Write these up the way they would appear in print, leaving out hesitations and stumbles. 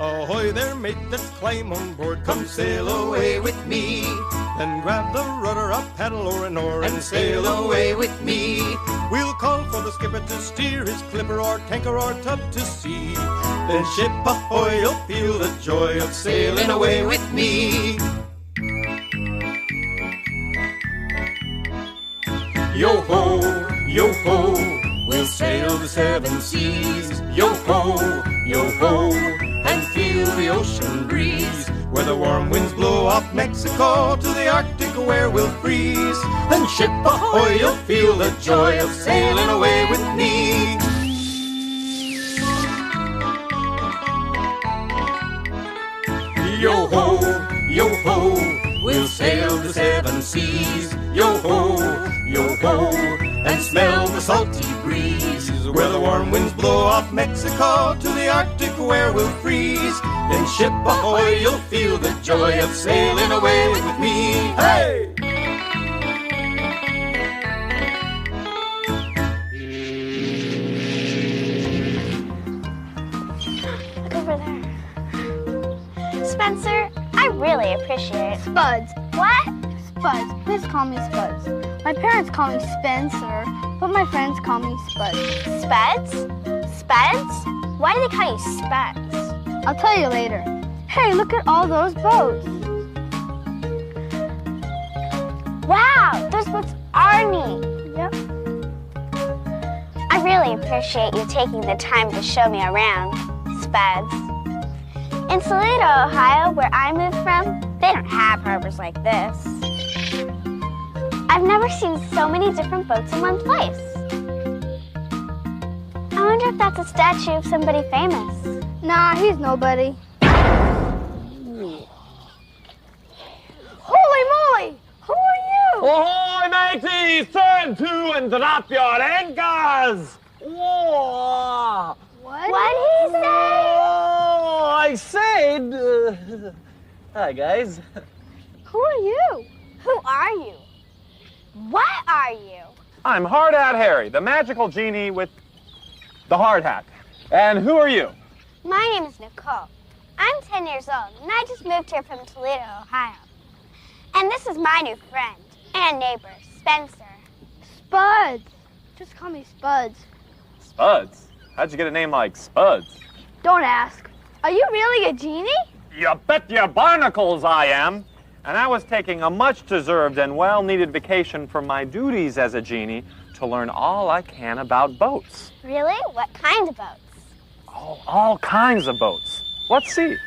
Ahoy there, mate, let's climb on board. Come sail away with me. Then grab the rudder, a paddle or an oar, and sail away with me. We'll call for the skipper to steer his clipper or tanker or tub to sea. Then ship ahoy, you'll feel the joy of sailing away with me. Yo ho, we'll sail the seven seas. Yo ho, and feel the ocean breeze. Where the warm winds blow off Mexico to the Arctic where we'll freeze. Then ship ahoy, you'll feel the joy of sailing away with me. Yo ho, we'll sail the seven seas. Yo ho, and smell the salty breeze. Where the warm winds blow off Mexico to the Arctic where we'll freeze. Then ship ahoy, you'll feel the joy of sailing away with me. Hey! Look over there. Spencer, I really appreciate it. Spuds. What? Spuds. Please call me Spuds. My parents call me Spencer, but my friends call me Spuds. Spuds? Spuds? Why do they call you Spuds? I'll tell you later. Hey, look at all those boats. Wow, those boats are neat. Yep. I really appreciate you taking the time to show me around, Spuds. In Toledo, Ohio, where I moved from, they don't have harbors like this. I've never seen so many different boats in one place. I wonder if that's a statue of somebody famous. Nah, he's nobody. Holy moly! Who are you? Ahoy, mateys! Turn to and drop your anchors! Whoa! What'd he say? Oh, I said... hi, guys. Who are you? Who are you? What are you? I'm Hard Hat Harry, the magical genie with the hard hat. And who are you? My name is Nicole. I'm 10 years old, and I just moved here from Toledo, Ohio. And this is my new friend and neighbor, Spencer. Spuds. Just call me Spuds. Spuds? How'd you get a name like Spuds? Don't ask. Are you really a genie? You bet your barnacles I am. And I was taking a much-deserved and well-needed vacation from my duties as a genie to learn all I can about boats. Really? What kind of boats? Oh, all kinds of boats. Let's see.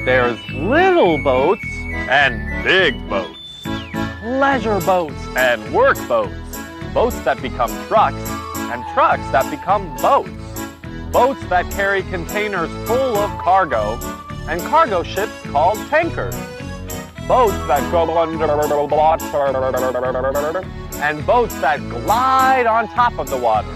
There's little boats and big boats. Pleasure boats and work boats. Boats that become trucks and trucks that become boats. Boats that carry containers full of cargo and cargo ships called tankers. Boats that go under and boats that glide on top of the water.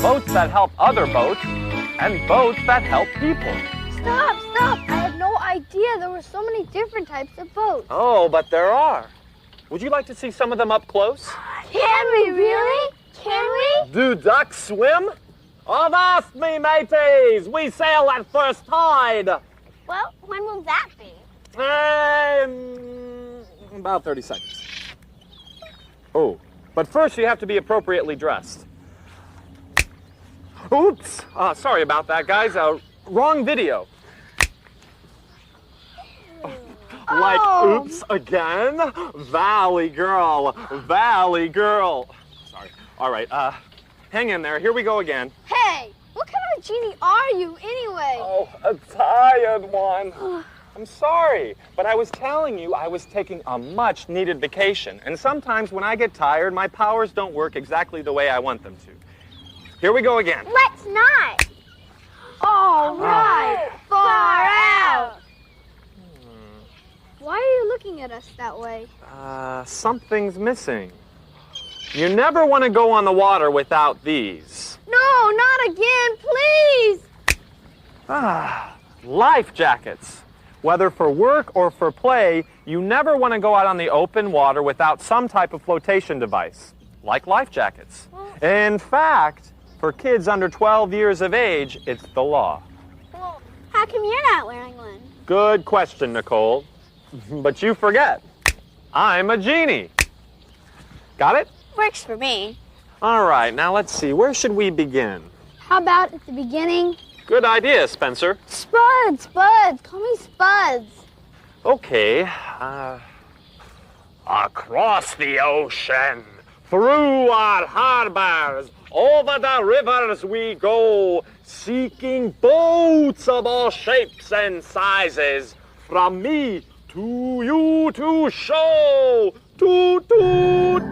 Boats that help other boats and boats that help people. Stop! I had no idea there were so many different types of boats. Oh, but there are. Would you like to see some of them up close? Can we really? Can we? Do ducks swim? Avast me, mateys! We sail at first tide. Well, when will that be? About 30 seconds. Oh, but first you have to be appropriately dressed. Oops! Sorry about that, guys. Wrong video. Like, oops again? Valley girl. Sorry. All right, hang in there. Here we go again. Hey, what kind of a genie are you anyway? Oh, a tired one. I'm sorry, but I was telling you I was taking a much-needed vacation. And sometimes when I get tired, my powers don't work exactly the way I want them to. Here we go again. Let's not. All right. Far out. Why are you looking at us that way? Something's missing. You never want to go on the water without these. No, not again, please. Life jackets. Whether for work or for play, you never want to go out on the open water without some type of flotation device, like life jackets. In fact, for kids under 12 years of age, it's the law. Well, how come you're not wearing one? Good question, Nicole. But you forget. I'm a genie. Got it? Works for me. All right, now let's see. Where should we begin? How about at the beginning? Good idea, Spencer. Spuds, Spuds. Call me Spuds. Okay. Across the ocean, through our harbors, over the rivers we go, seeking boats of all shapes and sizes, from me to you to show. Toot toot.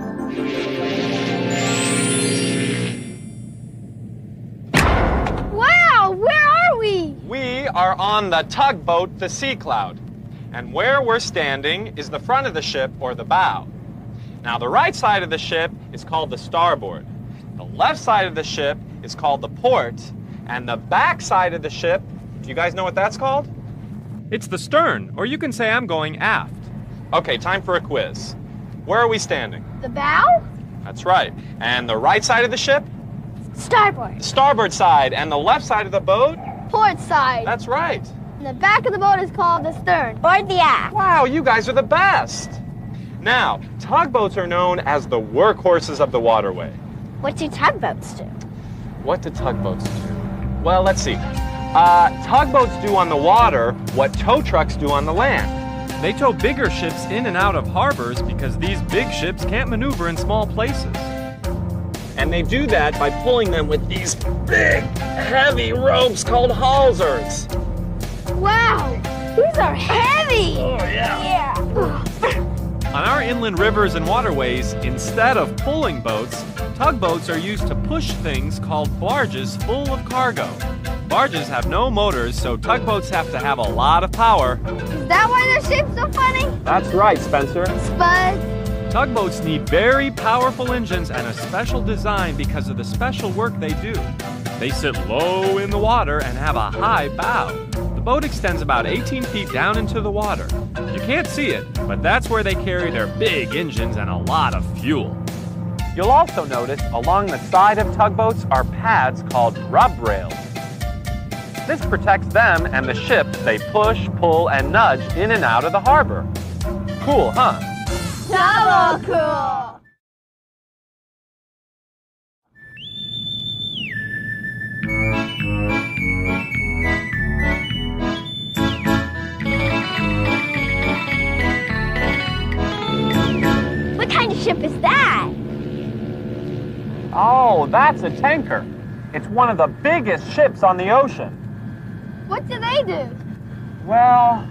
Wow, where are we? We are on the tugboat, the Sea Cloud. And where we're standing is the front of the ship, or the bow. Now, the right side of the ship is called the starboard. The left side of the ship is called the port. And the back side of the ship, do you guys know what that's called? It's the stern, or you can say I'm going aft. Okay, time for a quiz. Where are we standing? The bow? That's right. And the right side of the ship? Starboard. The starboard side. And the left side of the boat? Port side. That's right. And the back of the boat is called the stern. Or the aft. Wow, you guys are the best. Now, tugboats are known as the workhorses of the waterway. What do tugboats do? What do tugboats do? Well, let's see. Tugboats do on the water what tow trucks do on the land. They tow bigger ships in and out of harbors because these big ships can't maneuver in small places. And they do that by pulling them with these big, heavy ropes called hawsers. Wow, these are heavy. Oh, yeah. Yeah. On our inland rivers and waterways, instead of pulling boats, tugboats are used to push things called barges full of cargo. Barges have no motors, so tugboats have to have a lot of power. Is that why their shape's so funny? That's right, Spencer. Spuds. Tugboats need very powerful engines and a special design because of the special work they do. They sit low in the water and have a high bow. The boat extends about 18 feet down into the water. You can't see it, but that's where they carry their big engines and a lot of fuel. You'll also notice along the side of tugboats are pads called rub rails. This protects them and the ships they push, pull, and nudge in and out of the harbor. Cool, huh? Double cool. What kind of ship is that? Oh, that's a tanker. It's one of the biggest ships on the ocean. What do they do? Well,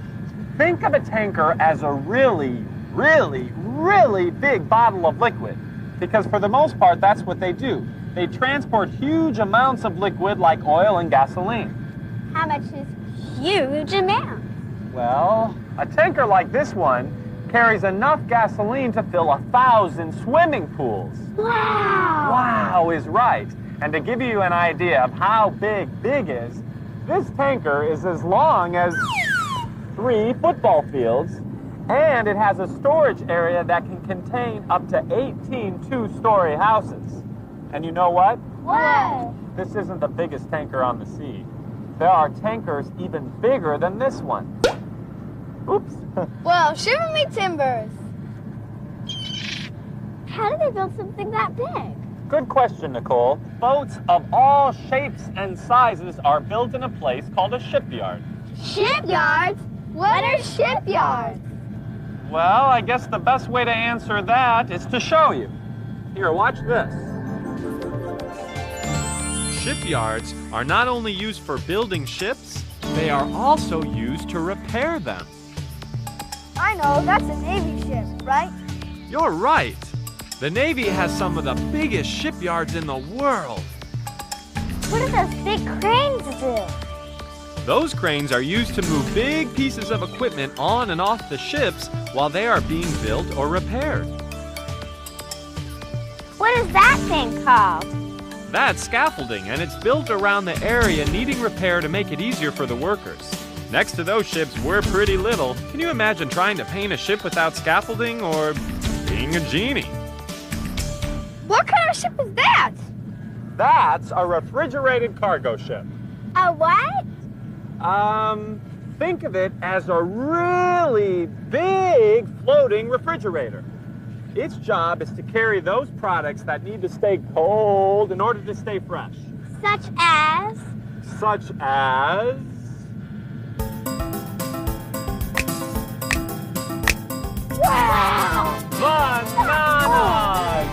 think of a tanker as a really, really, really big bottle of liquid. Because for the most part, that's what they do. They transport huge amounts of liquid like oil and gasoline. How much is huge amount? Well, a tanker like this one carries enough gasoline to fill 1,000 swimming pools. Wow! Wow is right. And to give you an idea of how big is, this tanker is as long as 3 football fields, and it has a storage area that can contain up to 18 two-story houses. And you know what? What? This isn't the biggest tanker on the sea. There are tankers even bigger than this one. Oops. Well, shiver me timbers. How do they build something that big? Good question, Nicole. Boats of all shapes and sizes are built in a place called a shipyard. Shipyards? What are shipyards? Well, I guess the best way to answer that is to show you. Here, watch this. Shipyards are not only used for building ships, they are also used to repair them. I know, that's a Navy ship, right? You're right. The Navy has some of the biggest shipyards in the world. What do those big cranes do? Those cranes are used to move big pieces of equipment on and off the ships while they are being built or repaired. What is that thing called? That's scaffolding, and it's built around the area needing repair to make it easier for the workers. Next to those ships, we're pretty little. Can you imagine trying to paint a ship without scaffolding or being a genie? What kind of ship is that? That's a refrigerated cargo ship. A what? Think of it as a really big floating refrigerator. Its job is to carry those products that need to stay cold in order to stay fresh. Such as? Such as... Wow! Bananas!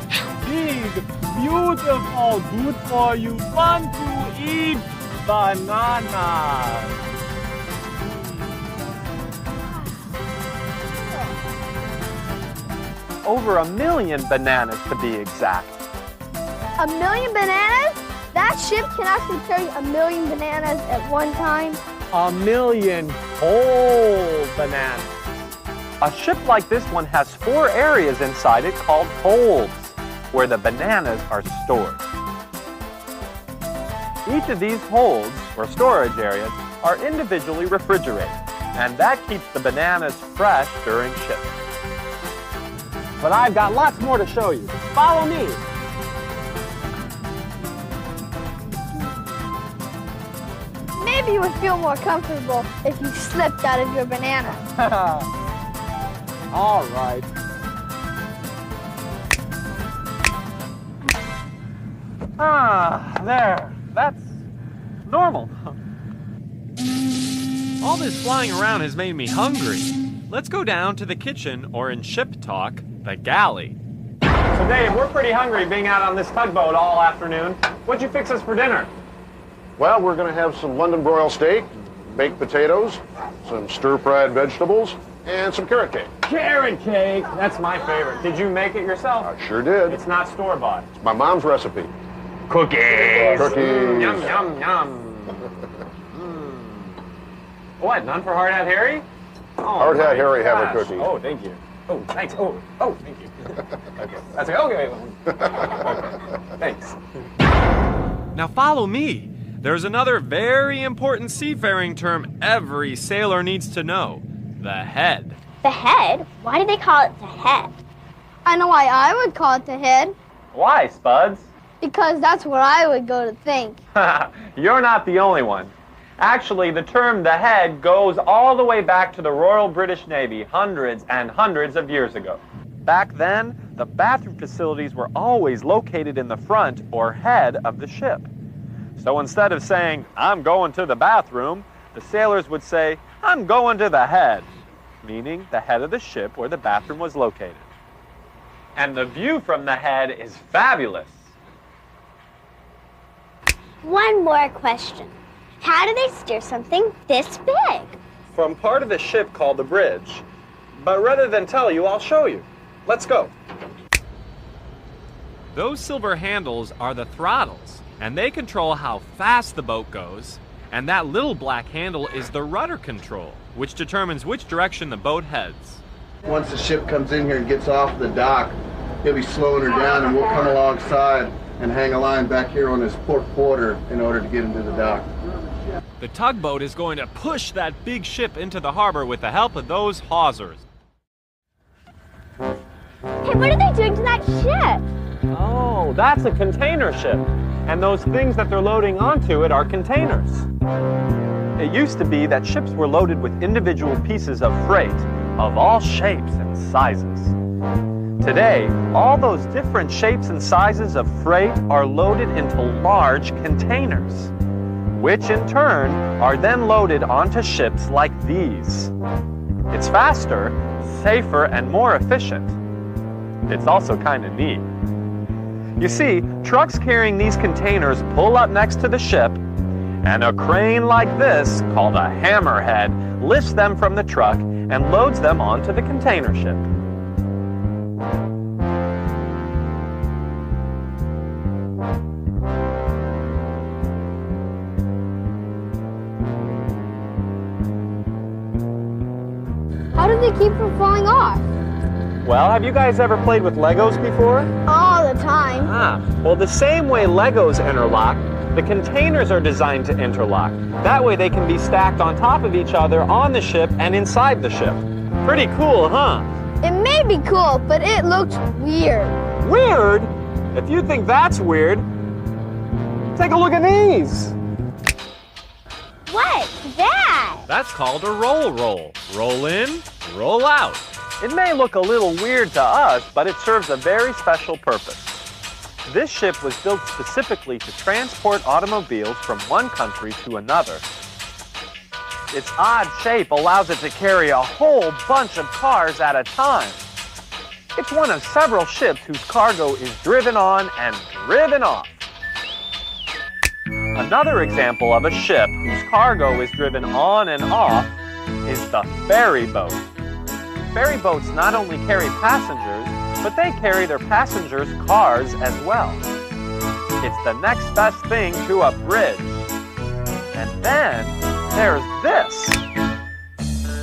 Big, beautiful, good for you, fun to eat bananas. Over 1 million bananas to be exact. 1 million bananas? That ship can actually carry 1 million bananas at one time. 1 million whole bananas. A ship like this one has 4 areas inside it called holds, where the bananas are stored. Each of these holds, or storage areas, are individually refrigerated, and that keeps the bananas fresh during shipping. But I've got lots more to show you. Follow me. Maybe you would feel more comfortable if you slipped out of your banana. All right. There. That's normal. All this flying around has made me hungry. Let's go down to the kitchen, or in ship talk, the galley. So Dave, we're pretty hungry being out on this tugboat all afternoon. What'd you fix us for dinner? Well, we're going to have some London broiled steak, baked potatoes, some stir-fried vegetables, and some carrot cake. Carrot cake! That's my favorite. Did you make it yourself? I sure did. It's not store-bought. It's my mom's recipe. Cookies! Cookies! Yum, yum, yum. What, none for Hard Hat Harry? Oh, Hard Hat Harry, have a gosh. cookie. Oh, thank you. Oh, thanks. Oh, thank you. Okay. That's okay. Okay, wait. Okay. Thanks. Now follow me. There's another very important seafaring term every sailor needs to know. The head. The head? Why do they call it the head? I know why I would call it the head. Why, Spuds? Because that's where I would go to think. You're not the only one. Actually, the term the head goes all the way back to the Royal British Navy hundreds and hundreds of years ago. Back then, the bathroom facilities were always located in the front or head of the ship. So instead of saying, I'm going to the bathroom, the sailors would say, I'm going to the head, meaning the head of the ship where the bathroom was located. And the view from the head is fabulous. One more question. How do they steer something this big? From part of the ship called the bridge. But rather than tell you, I'll show you. Let's go. Those silver handles are the throttles, and they control how fast the boat goes. And that little black handle is the rudder control, which determines which direction the boat heads. Once the ship comes in here and gets off the dock, he'll be slowing her down, and we'll come alongside and hang a line back here on his port quarter in order to get into the dock. The tugboat is going to push that big ship into the harbor with the help of those hawsers. Hey, what are they doing to that ship? Oh, that's a container ship. And those things that they're loading onto it are containers. It used to be that ships were loaded with individual pieces of freight of all shapes and sizes. Today, all those different shapes and sizes of freight are loaded into large containers, which in turn are then loaded onto ships like these. It's faster, safer, and more efficient. It's also kind of neat. You see, trucks carrying these containers pull up next to the ship, and a crane like this, called a hammerhead, lifts them from the truck and loads them onto the container ship. How do they keep from falling off? Well, have you guys ever played with Legos before? All the time. Well, the same way Legos interlock, the containers are designed to interlock. That way they can be stacked on top of each other on the ship and inside the ship. Pretty cool, huh? It may be cool, but it looks weird. Weird? If you think that's weird, take a look at these. What's that? That's called a roll roll. Roll in, roll out. It may look a little weird to us, but it serves a very special purpose. This ship was built specifically to transport automobiles from one country to another. Its odd shape allows it to carry a whole bunch of cars at a time. It's one of several ships whose cargo is driven on and driven off. Another example of a ship whose cargo is driven on and off is the ferry boat. Ferry boats not only carry passengers, but they carry their passengers' cars as well. It's the next best thing to a bridge. And then there's this.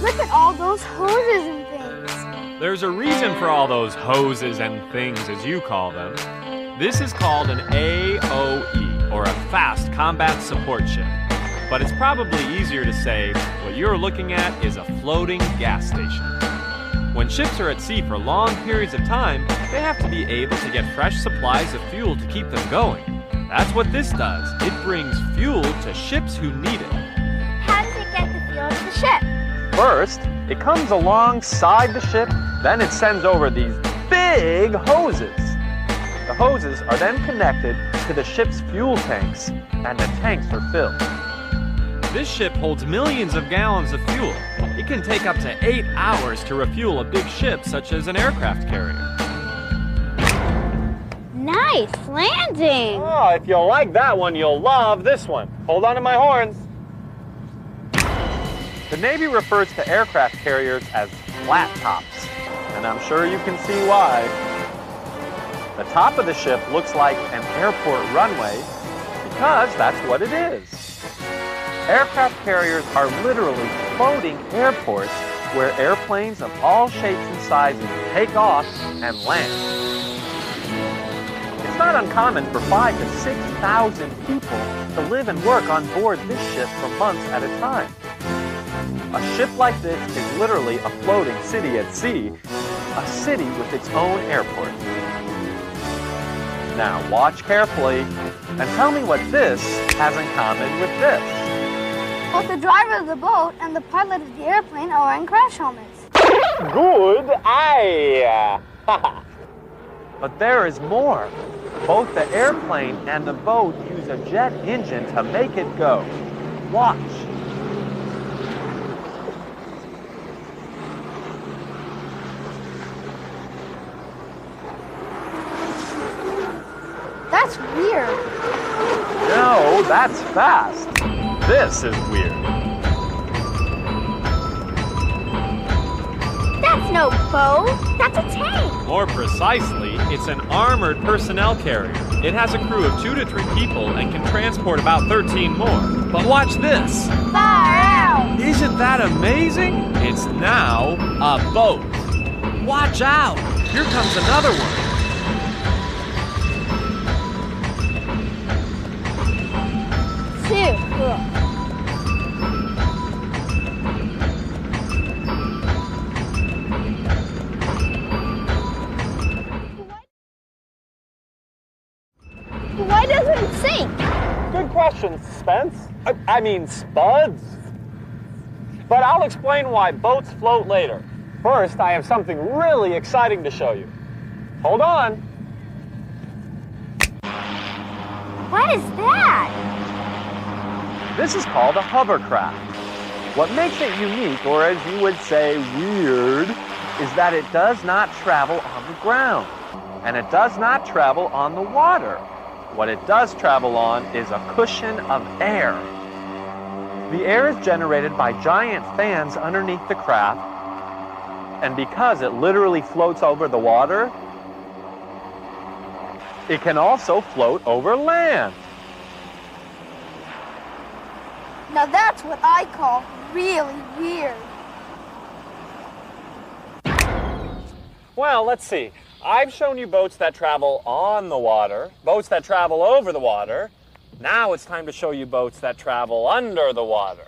Look at all those hoses and things. There's a reason for all those hoses and things, as you call them. This is called an AOE, or a Fast Combat Support Ship. But it's probably easier to say what you're looking at is a floating gas station. When ships are at sea for long periods of time, they have to be able to get fresh supplies of fuel to keep them going. That's what this does. It brings fuel to ships who need it. How does it get the fuel to the ship? First, it comes alongside the ship, then it sends over these big hoses. The hoses are then connected to the ship's fuel tanks, and the tanks are filled. This ship holds millions of gallons of fuel. It can take up to 8 hours to refuel a big ship such as an aircraft carrier. Nice landing. Oh, if you like that one, you'll love this one. Hold on to my horns. The Navy refers to aircraft carriers as flat tops, and I'm sure you can see why. The top of the ship looks like an airport runway because that's what it is. Aircraft carriers are literally floating airports where airplanes of all shapes and sizes take off and land. It's not uncommon for 5,000 to 6,000 people to live and work on board this ship for months at a time. A ship like this is literally a floating city at sea, a city with its own airport. Now watch carefully and tell me what this has in common with this. Both the driver of the boat and the pilot of the airplane are wearing crash helmets. Good eye! But there is more. Both the airplane and the boat use a jet engine to make it go. Watch. That's weird. No, that's fast. This is weird. That's no boat. That's a tank. More precisely, it's an armored personnel carrier. It has a crew of 2 to 3 people and can transport about 13 more. But watch this. Far out. Isn't that amazing? It's now a boat. Watch out. Here comes another one. Too cool. Why doesn't it sink? Good question, Spence. I mean, Spuds. But I'll explain why boats float later. First, I have something really exciting to show you. Hold on. What is that? This is called a hovercraft. What makes it unique, or as you would say, weird, is that it does not travel on the ground, and it does not travel on the water. What it does travel on is a cushion of air. The air is generated by giant fans underneath the craft, and because it literally floats over the water, it can also float over land. Now that's what I call really weird. Well, let's see. I've shown you boats that travel on the water, boats that travel over the water. Now it's time to show you boats that travel under the water.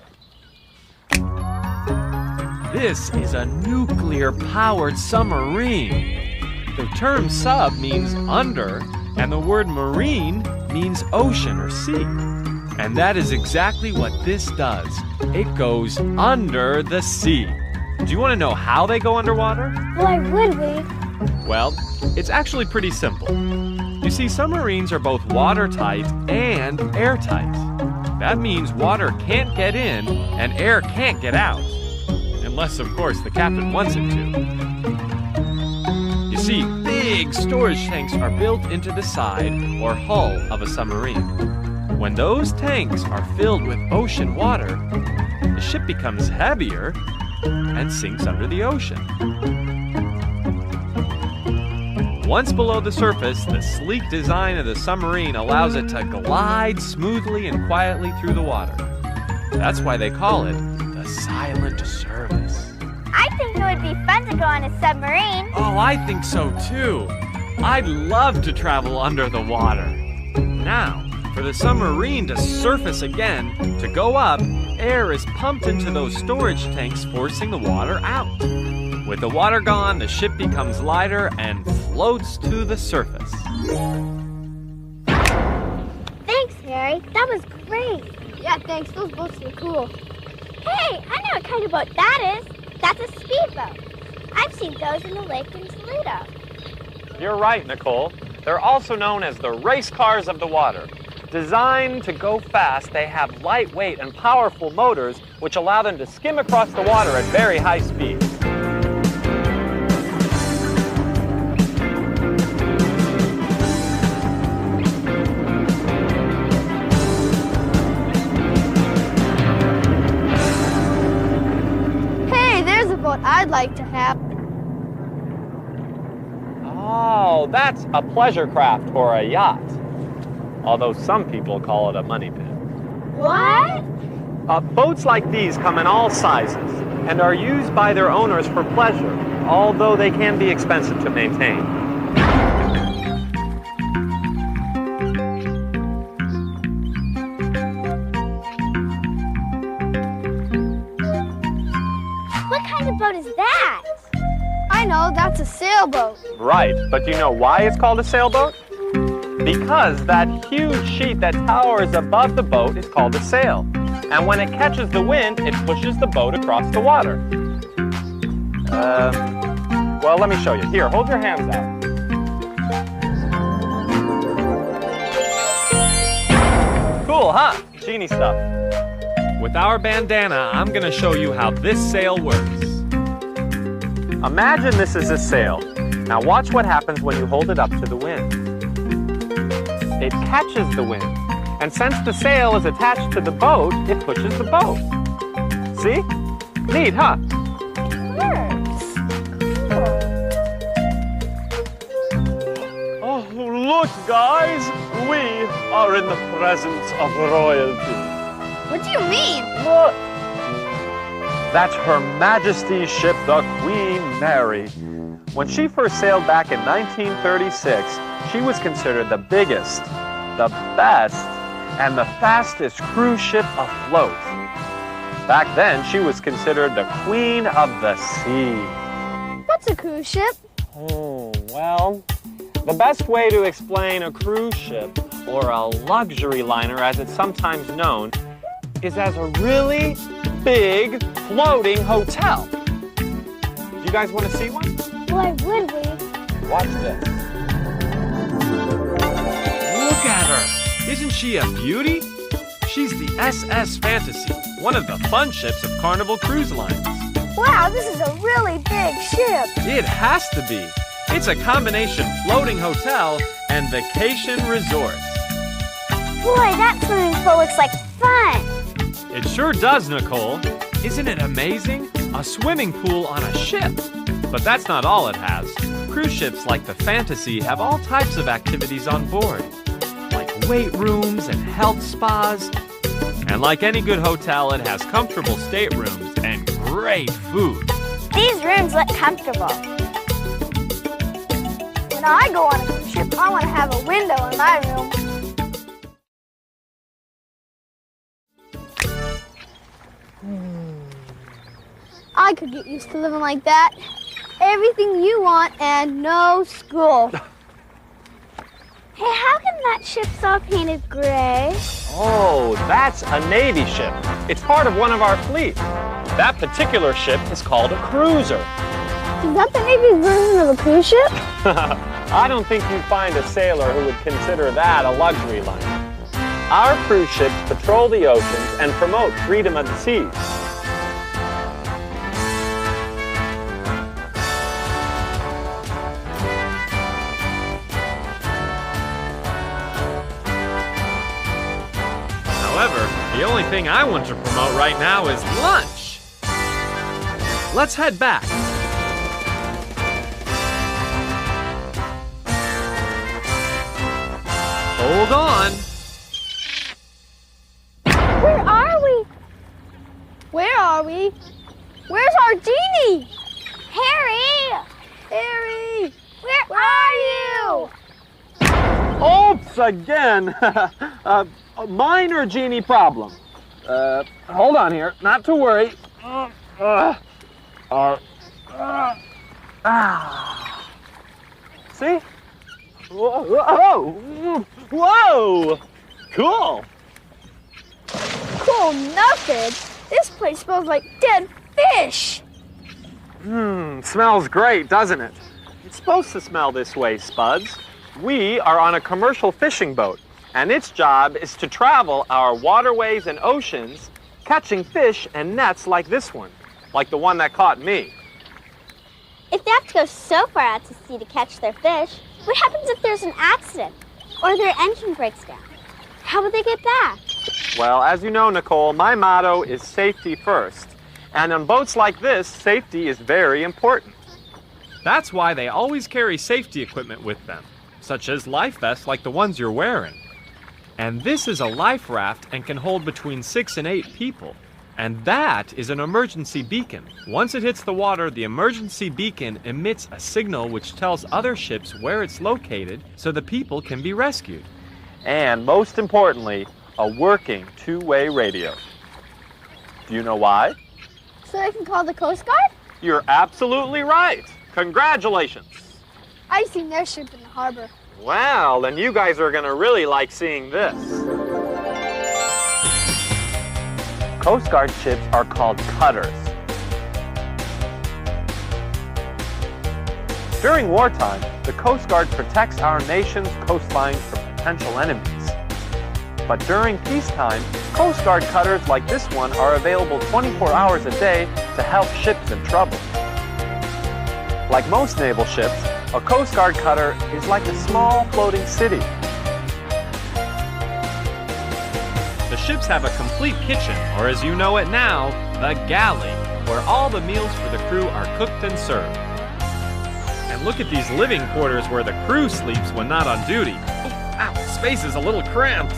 This is a nuclear-powered submarine. The term sub means under, and the word marine means ocean or sea. And that is exactly what this does. It goes under the sea. Do you want to know how they go underwater? Why would we? Well, it's actually pretty simple. You see, submarines are both watertight and airtight. That means water can't get in and air can't get out. Unless, of course, the captain wants it to. You see, big storage tanks are built into the side or hull of a submarine. When those tanks are filled with ocean water, the ship becomes heavier and sinks under the ocean. Once below the surface, the sleek design of the submarine allows it to glide smoothly and quietly through the water. That's why they call it the silent service. I think it would be fun to go on a submarine. Oh, I think so too. I'd love to travel under the water. Now, for the submarine to surface again, to go up, air is pumped into those storage tanks, forcing the water out. With the water gone, the ship becomes lighter and floats to the surface. Thanks, Harry. That was great. Yeah, thanks. Those boats are cool. Hey, I know what kind of boat that is. That's a speedboat. I've seen those in the lake in Toledo. You're right, Nicole. They're also known as the race cars of the water. Designed to go fast, they have lightweight and powerful motors which allow them to skim across the water at very high speeds. Hey, there's a boat I'd like to have. Oh, that's a pleasure craft or a yacht. Although some people call it a money pit. What? Boats like these come in all sizes and are used by their owners for pleasure, although they can be expensive to maintain. What kind of boat is that? I know, that's a sailboat. Right, but do you know why it's called a sailboat? Because that huge sheet that towers above the boat is called a sail. And when it catches the wind, it pushes the boat across the water. Well, let me show you. Here, hold your hands out. Cool, huh? Genie stuff. With our bandana, I'm going to show you how this sail works. Imagine this is a sail. Now watch what happens when you hold it up to the wind. It catches the wind. And since the sail is attached to the boat, it pushes the boat. See? Neat, huh? Works. Cool. Oh, look, guys! We are in the presence of royalty. What do you mean? Look! That's Her Majesty's ship, the Queen Mary. When she first sailed back in 1936, she was considered the biggest, the best, and the fastest cruise ship afloat. Back then, she was considered the Queen of the Sea. What's a cruise ship? Oh, well, the best way to explain a cruise ship, or a luxury liner as it's sometimes known, is as a really big floating hotel. Do you guys want to see one? Why would we? Watch this. Look at her. Isn't she a beauty? She's the SS Fantasy, one of the fun ships of Carnival Cruise Lines. Wow, this is a really big ship. It has to be. It's a combination floating hotel and vacation resort. Boy, that swimming pool looks like fun. It sure does, Nicole. Isn't it amazing? A swimming pool on a ship. But that's not all it has. Cruise ships like the Fantasy have all types of activities on board, like weight rooms and health spas. And like any good hotel, it has comfortable staterooms and great food. These rooms look comfortable. When I go on a cruise ship, I want to have a window in my room. I could get used to living like that. Everything you want and no school. Hey, how come that ship's all painted gray? Oh, that's a Navy ship. It's part of one of our fleet. That particular ship is called a cruiser. Is that the Navy's version of a cruise ship? I don't think you'd find a sailor who would consider that a luxury liner. Our cruise ships patrol the oceans and promote freedom of the seas. However, the only thing I want to promote right now is lunch. Let's head back. Hold on. Where are we? Where are we? Where's our genie? Harry! Harry! Where are you? Oops, again. A minor genie problem. Hold on here, not to worry. See? Whoa! Whoa! Cool! Cool nothing. This place smells like dead fish. Smells great, doesn't it? It's supposed to smell this way, Spuds. We are on a commercial fishing boat, and its job is to travel our waterways and oceans, catching fish and nets like this one, like the one that caught me. If they have to go so far out to sea to catch their fish, what happens if there's an accident or their engine breaks down? How will they get back? Well, as you know, Nicole, my motto is safety first. And on boats like this, safety is very important. That's why they always carry safety equipment with them, such as life vests like the ones you're wearing. And this is a life raft and can hold between 6 and 8 people. And that is an emergency beacon. Once it hits the water, the emergency beacon emits a signal which tells other ships where it's located so the people can be rescued. And most importantly, a working two-way radio. Do you know why? So they can call the Coast Guard? You're absolutely right. Congratulations. I've seen their ship in the harbor. Well, then you guys are going to really like seeing this. Coast Guard ships are called cutters. During wartime, the Coast Guard protects our nation's coastlines from potential enemies. But during peacetime, Coast Guard cutters like this one are available 24 hours a day to help ships in trouble. Like most naval ships, a Coast Guard cutter is like a small floating city. The ships have a complete kitchen, or as you know it now, the galley, where all the meals for the crew are cooked and served. And look at these living quarters where the crew sleeps when not on duty. Oh, ow, space is a little cramped.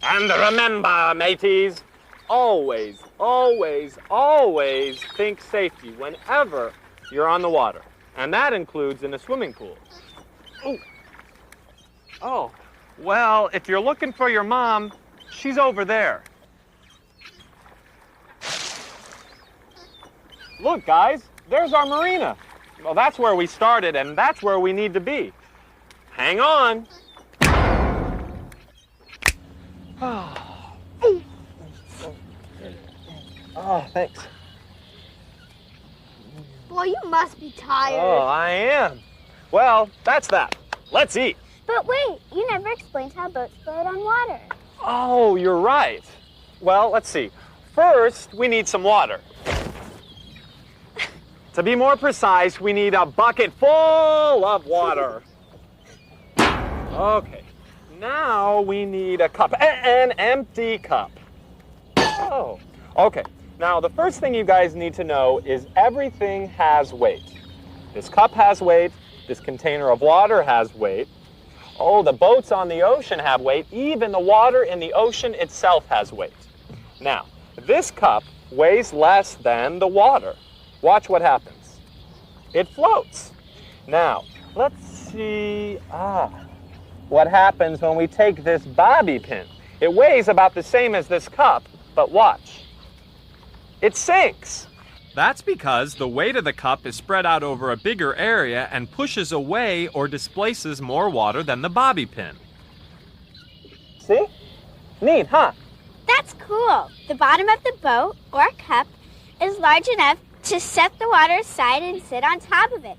And remember, mateys, always, always, always think safety whenever you're on the water. And that includes in a swimming pool. Ooh. Oh, well, if you're looking for your mom, she's over there. Look, guys, there's our marina. Well, that's where we started, and that's where we need to be. Hang on. Oh, thanks. Boy, you must be tired. Oh, I am. Well, that's that. Let's eat. But wait, you never explained how boats float on water. Oh, you're right. Well, let's see. First, we need some water. To be more precise, we need a bucket full of water. Okay. Now we need a cup, an empty cup. Oh, okay. Now the first thing you guys need to know is everything has weight. This cup has weight, this container of water has weight. Oh, the boats on the ocean have weight, even the water in the ocean itself has weight. Now, this cup weighs less than the water. Watch what happens. It floats. Now, let's see, what happens when we take this bobby pin. It weighs about the same as this cup, but watch. It sinks. That's because the weight of the cup is spread out over a bigger area and pushes away or displaces more water than the bobby pin. See? Neat, huh? That's cool. The bottom of the boat, or cup, is large enough to set the water aside and sit on top of it.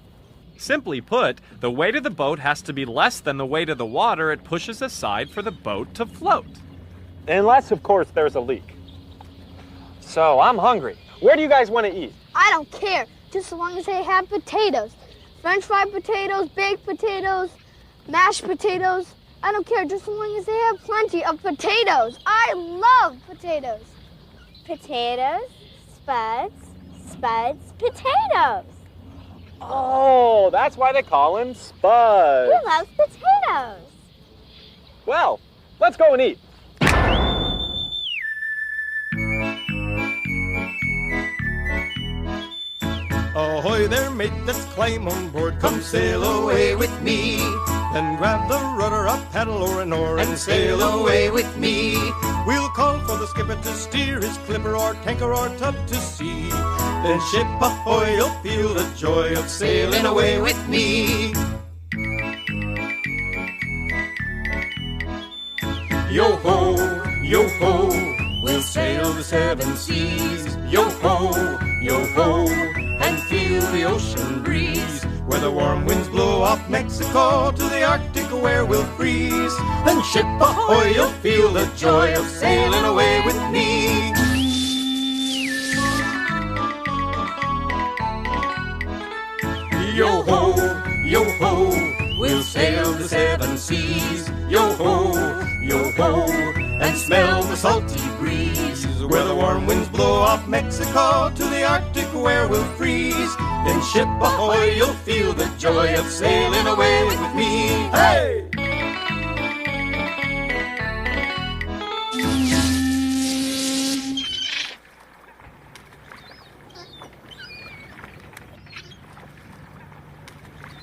Simply put, the weight of the boat has to be less than the weight of the water it pushes aside for the boat to float. Unless, of course, there's a leak. So, I'm hungry. Where do you guys want to eat? I don't care, just as long as they have potatoes. French fried potatoes, baked potatoes, mashed potatoes. I don't care, just as long as they have plenty of potatoes. I love potatoes. Potatoes, Spuds, Spuds, potatoes. Oh, that's why they call him Spuds. Who loves potatoes? Well, let's go and eat. Ahoy there, mate, let's climb on board. Come sail away with me. Then grab the rudder, a paddle or an oar, and sail away with me. We'll call for the skipper to steer his clipper or tanker or tub to sea. Then ship ahoy, you'll feel the joy of sailing away with me. Yo ho, we'll sail the seven seas. Yo ho, and feel the ocean breeze. Where the warm winds blow off Mexico to the Arctic where we'll freeze. Then ship ahoy, you'll feel the joy of sailing away with me. Yo ho, we'll sail the seven seas. Yo ho, and smell the salty breeze. Where the warm winds blow off Mexico to the Arctic where we'll freeze. Then ship ahoy, you'll feel the joy of sailing away with me. Hey!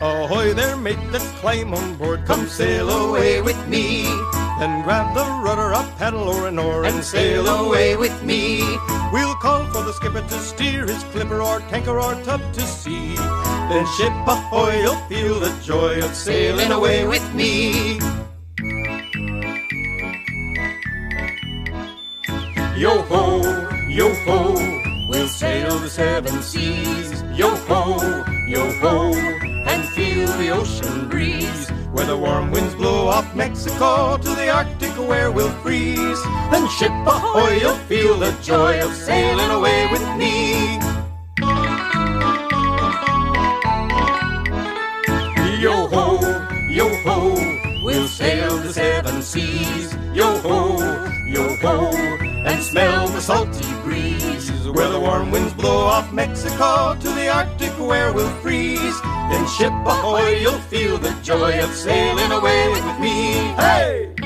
Ahoy there, mate, let's climb on board. Come sail away with me. Then grab the rudder, a paddle or an oar, and sail away with me. We'll call for the skipper to steer his clipper or tanker or tub to sea. Then ship ahoy, you'll feel the joy of sailing away with me. Yo ho, we'll sail the seven seas. Yo ho, and feel the ocean breeze. Where the warm winds blow off Mexico to the Arctic where we'll freeze. Then ship ahoy, you'll feel the joy of sailing away with me. Yo ho, we'll sail the seven seas. Yo ho, and smell the salty breeze. Where the warm winds blow off Mexico to the Arctic where we'll freeze. Then ship ahoy, you'll feel the joy of sailing away with me. Hey!